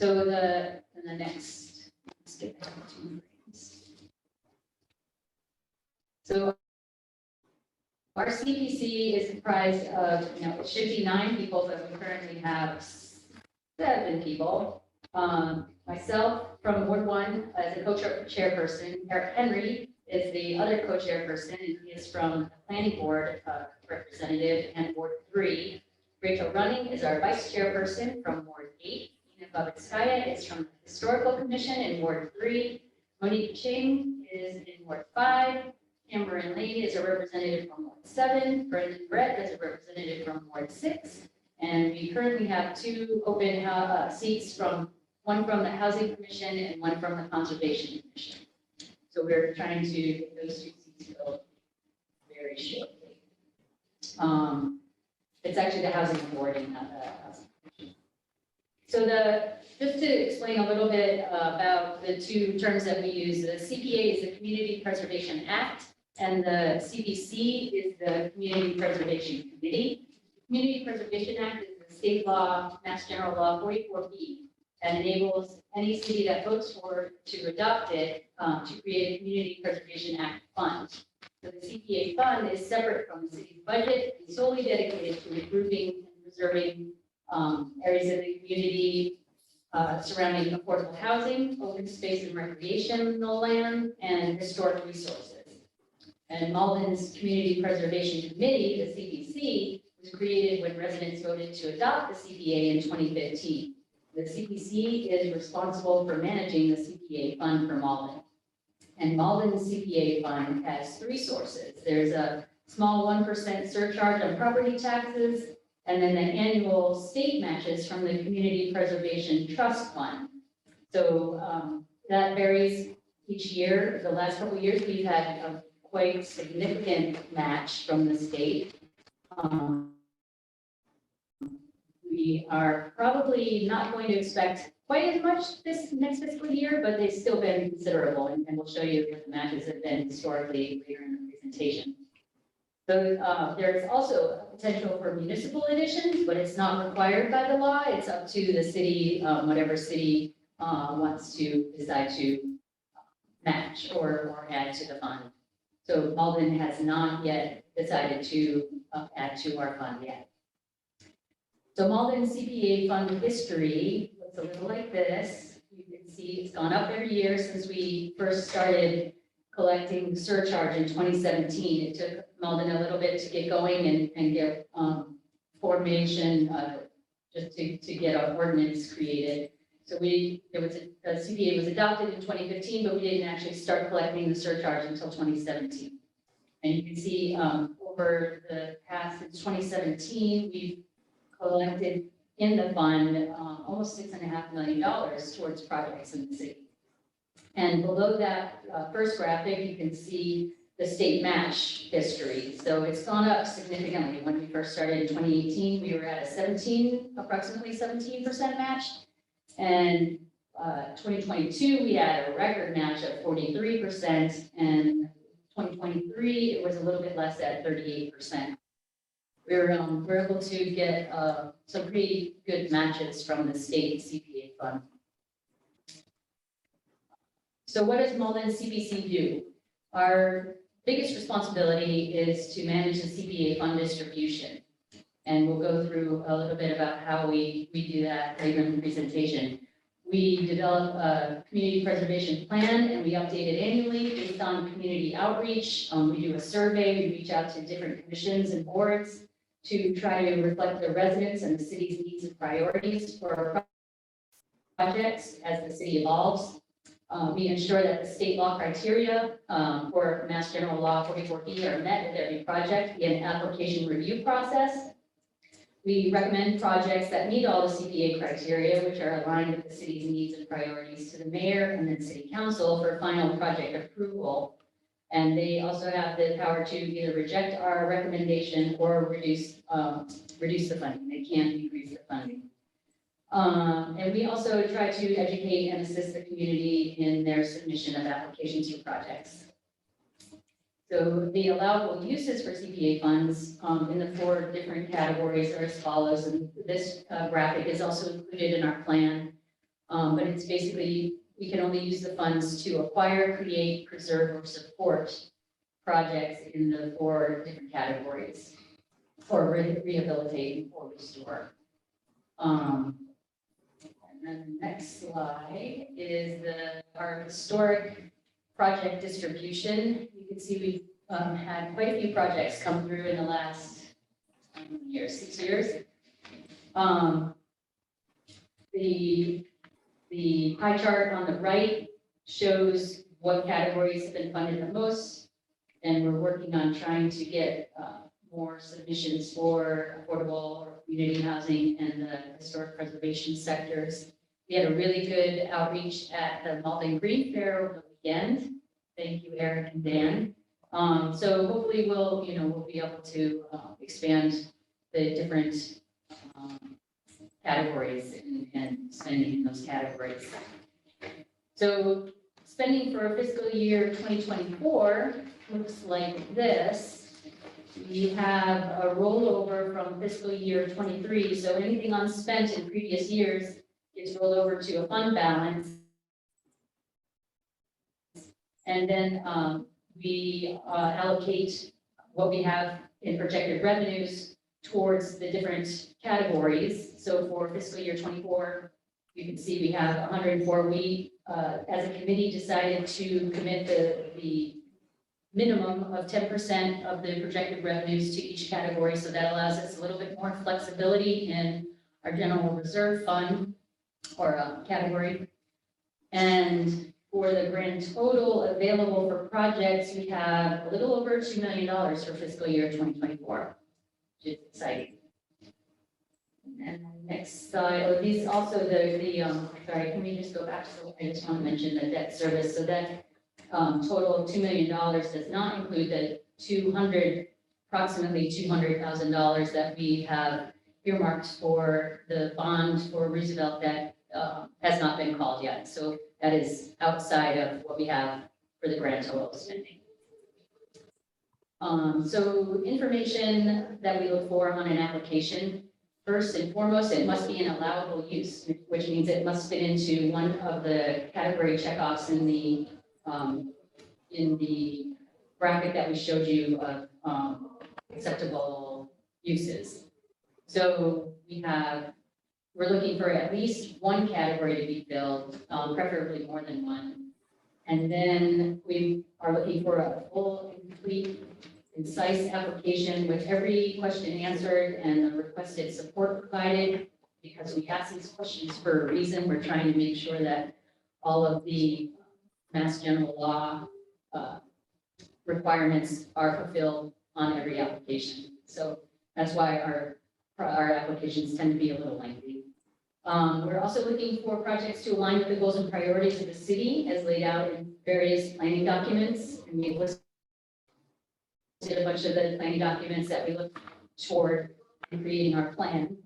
So the next, let's get back to 2 frames. So our CPC is comprised of, 59 people, but we currently have 7 people. Myself from Ward 1 as a co-chairperson, Eric Henry is the other co-chairperson, and he is from the Planning Board representative and Ward 3. Rachel Running is our vice chairperson from Ward 8. Ina Babitskaya is from the Historical Commission in Ward 3. Monique Ching is in Ward 5. Cameron Lane is a representative from Ward 7. Brendan Brett is a representative from Ward 6. And we currently have 2 open seats, one from the Housing Commission and one from the Conservation Commission. So we're trying to get those 2 seats filled very shortly. It's actually the Housing Board and not the Housing Commission. So just to explain a little bit about the 2 terms that we use, the CPA is the Community Preservation Act, and the CPC is the Community Preservation Committee. The Community Preservation Act is the state law, Mass General Law 44B, and enables any city that votes for to adopt it to create a Community Preservation Act fund. So the CPA fund is separate from the city's budget and solely dedicated to improving and preserving areas of the community surrounding affordable housing, open space and recreational land, and historic resources. And Malden's Community Preservation Committee, the CPC, was created when residents voted to adopt the CPA in 2015. The CPC is responsible for managing the CPA fund for Malden. And Malden's CPA fund has 3 sources. There's a small 1% surcharge on property taxes, and then the annual state matches from the Community Preservation Trust Fund. So that varies each year. The last couple of years, we've had a quite significant match from the state. We are probably not going to expect quite as much this next fiscal year, but they've still been considerable, and we'll show you what the matches have been historically later in the presentation. So there's also a potential for municipal additions, but it's not required by the law. It's up to the city, whatever city wants to decide to match or add to the fund. So Malden has not yet decided to add to our fund yet. So Malden's CPA fund history looks a little like this. You can see it's gone up every year since we first started collecting surcharge in 2017. It took Malden a little bit to get going and get formation just to get our ordinance created. So the CPA was adopted in 2015, but we didn't actually start collecting the surcharge until 2017. And you can see over the past, since 2017, we've collected in the fund almost $6.5 million towards projects in the city. And below that first graphic, you can see the state match history. So it's gone up significantly. When we first started in 2018, we were at approximately 17% match. And 2022, we had a record match of 43%. And 2023, it was a little bit less at 38%. We're able to get some pretty good matches from the state CPA fund. So what does Malden CPC do? Our biggest responsibility is to manage the CPA fund distribution. And we'll go through a little bit about how we do that later in the presentation. We develop a community preservation plan and we update it annually based on community outreach. We do a survey, we reach out to different commissions and boards to try to reflect the residents and the city's needs and priorities for our projects as the city evolves. We ensure that the state law criteria for Mass General Law 44B are met with every project via an application review process. We recommend projects that meet all the CPA criteria, which are aligned with the city's needs and priorities, to the mayor and then city council for final project approval. And they also have the power to either reject our recommendation or reduce the funding. They can't decrease the funding. And we also try to educate and assist the community in their submission of applications for projects. So the allowable uses for CPA funds in the 4 different categories are as follows. And this graphic is also included in our plan. But it's basically, we can only use the funds to acquire, create, preserve, or support projects in the 4 different categories, or rehabilitate or restore. And then the next slide is our historic project distribution. You can see we've had quite a few projects come through in the last 6 years. The pie chart on the right shows what categories have been funded the most, and we're working on trying to get more submissions for affordable or community housing and the historic preservation sectors. We had a really good outreach at the Malden Green Fair over the weekend. Thank you, Eric and Dan. So hopefully we'll be able to expand the different categories and spending in those categories. So spending for fiscal year 2024 looks like this. We have a rollover from fiscal year 23. So anything unspent in previous years gets rolled over to a fund balance. And then we allocate what we have in projected revenues towards the different categories. So for fiscal year 24, you can see we have 104. We, as a committee, decided to commit the minimum of 10% of the projected revenues to each category. So that allows us a little bit more flexibility in our general reserve fund or category. And for the grand total available for projects, we have a little over $2 million for fiscal year 2024, which is exciting. And next slide, these also sorry, can we just go back to I just want to mention the debt service. So that total of $2 million does not include the approximately $200,000 that we have earmarked for the bond for Roosevelt that has not been called yet. So that is outside of what we have for the grand total spending. So information that we look for on an application, first and foremost, it must be an allowable use, which means it must fit into one of the category checkoffs in the graphic that we showed you of acceptable uses. So we're looking for at least one category to be filled, preferably more than one. And then we are looking for a full, complete, concise application with every question answered and the requested support provided. Because we ask these questions for a reason, we're trying to make sure that all of the Mass General Law requirements are fulfilled on every application. So that's why our applications tend to be a little lengthy. We're also looking for projects to align with the goals and priorities of the city as laid out in various planning documents. And we listed a bunch of the planning documents that we look toward in creating our plan,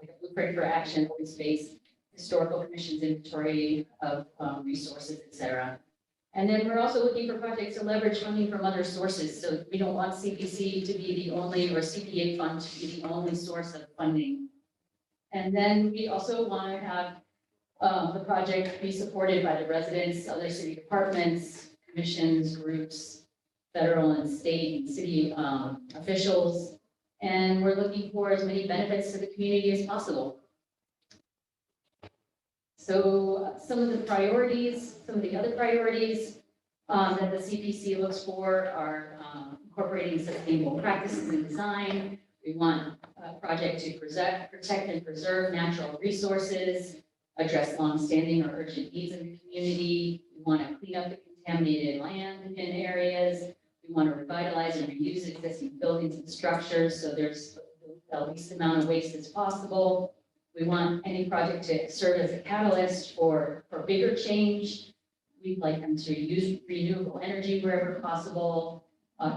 like a blueprint for action, open space, historical commission's inventory of resources, et cetera. And then we're also looking for projects to leverage funding from other sources. So we don't want CPC to be the only, or CPA fund to be the only source of funding. And then we also want to have the project be supported by the residents, other city departments, commissions, groups, federal and state and city officials. And we're looking for as many benefits to the community as possible. So some of the priorities, some of the other priorities that the CPC looks for are incorporating sustainable practices in design. We want a project to protect and preserve natural resources, address longstanding or urgent needs in the community. We want to clean up the contaminated land in areas. We want to revitalize and reuse existing buildings and structures so there's the least amount of waste as possible. We want any project to serve as a catalyst for bigger change. We'd like them to use renewable energy wherever possible,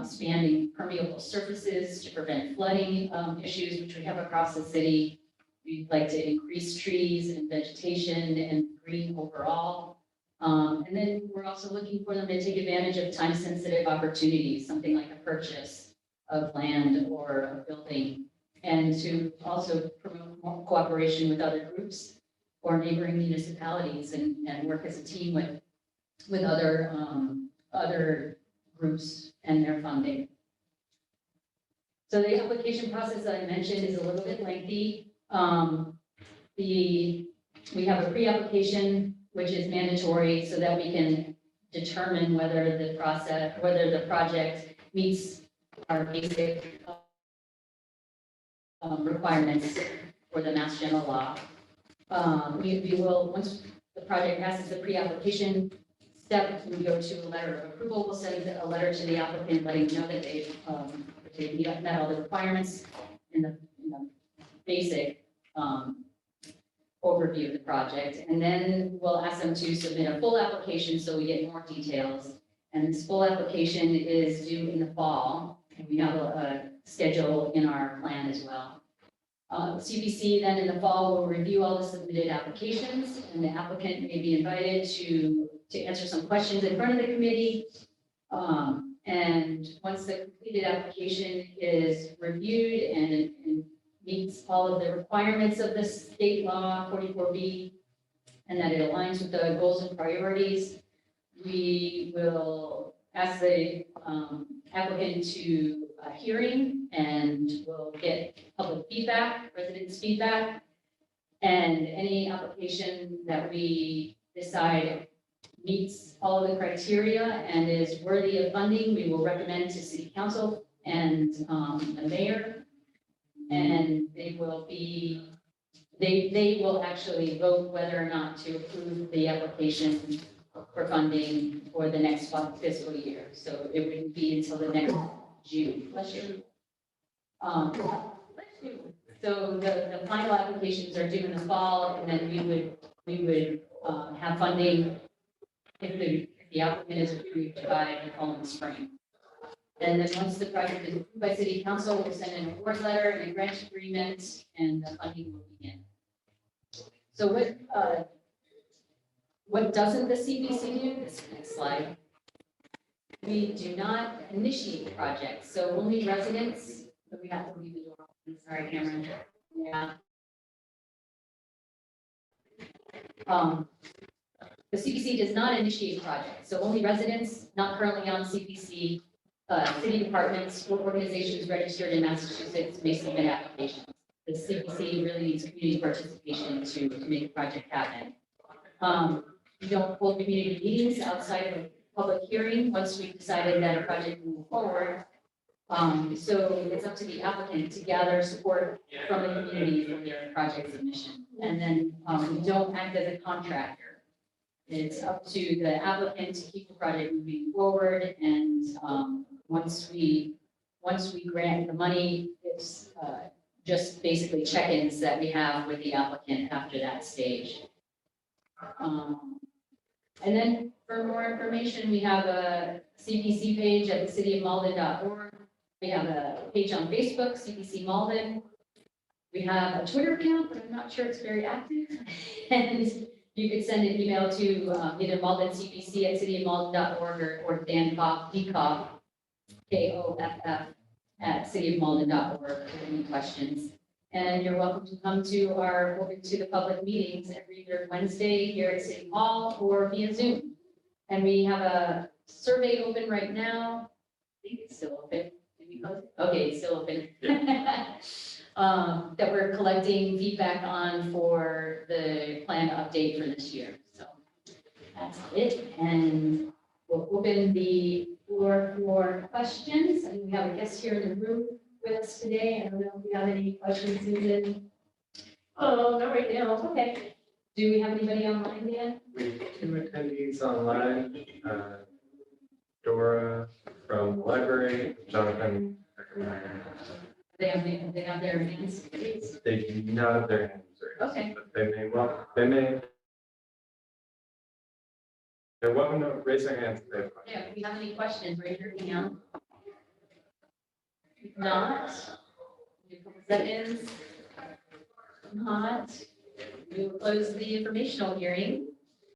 expanding permeable surfaces to prevent flooding issues, which we have across the city. We'd like to increase trees and vegetation and green overall. And then we're also looking for them to take advantage of time-sensitive opportunities, something like a purchase of land or a building, and to also promote more cooperation with other groups or neighboring municipalities and work as a team with other groups and their funding. So the application process that I mentioned is a little bit lengthy. We have a pre-application, which is mandatory so that we can determine whether the project meets our basic requirements for the Mass General Law. We will, once the project passes the pre-application step, we go to a letter of approval. We'll send a letter to the applicant letting them know that they've met all the requirements in the basic overview of the project. And then we'll ask them to submit a full application so we get more details. And this full application is due in the fall, and we have a schedule in our plan as well. CPC then in the fall will review all the submitted applications, and the applicant may be invited to answer some questions in front of the committee. And once the completed application is reviewed and meets all of the requirements of the state law 44B, and that it aligns with the goals and priorities, we will ask the applicant to a hearing, and we'll get public feedback, residents' feedback, and any application that we decide meets all of the criteria and is worthy of funding, we will recommend to City Council and the mayor, and they will actually vote whether or not to approve the application for funding for the next fiscal year. So it wouldn't be until the next June. Bless you. So the final applications are due in the fall, and then we would have funding if the applicant is approved by the following spring. And then once the project is approved by City Council, we'll send an award letter and a grant agreement, and the funding will begin. So what doesn't the CPC do? This next slide. We do not initiate projects, so only residents, but we have to leave the door open. Sorry, Cameron. Yeah. The CPC does not initiate projects, so only residents not currently on CPC, city departments, or organizations registered in Massachusetts may submit applications. The CPC really needs community participation to make a project happen. We don't hold community meetings outside of a public hearing once we've decided that a project will move forward. So it's up to the applicant to gather support from the community for their project submission. And then we don't act as a contractor. It's up to the applicant to keep the project moving forward. And once we grant the money, it's just basically check-ins that we have with the applicant after that stage. And then for more information, we have a CPC page at cityofmalden.org. We have a page on Facebook, CPC Malden. We have a Twitter account, but I'm not sure it's very active. And you could send an email to either maldencpc@cityofmalden.org or Dan Koff, Koff, Koff, at cityofmalden.org with any questions. And you're welcome to come to the public meetings every third Wednesday here at City Hall or via Zoom. And we have a survey open right now. I think it's still open. Did we close it? Okay, it's still open. That we're collecting feedback on for the plan update for this year. So that's it. And we'll open the floor for questions. And we have a guest here in the room with us today. I don't know if we have any questions, Susan. Oh, not right now. Okay. Do we have anybody online yet? We have 2 attendees online. Dora from the library, Jonathan. They have their hands raised. They do not have their hands raised. Okay. But they're welcome to raise their hands if they have questions. Yeah, if you have any questions, raise your hand. If not, a couple seconds. If not, we will close the informational hearing.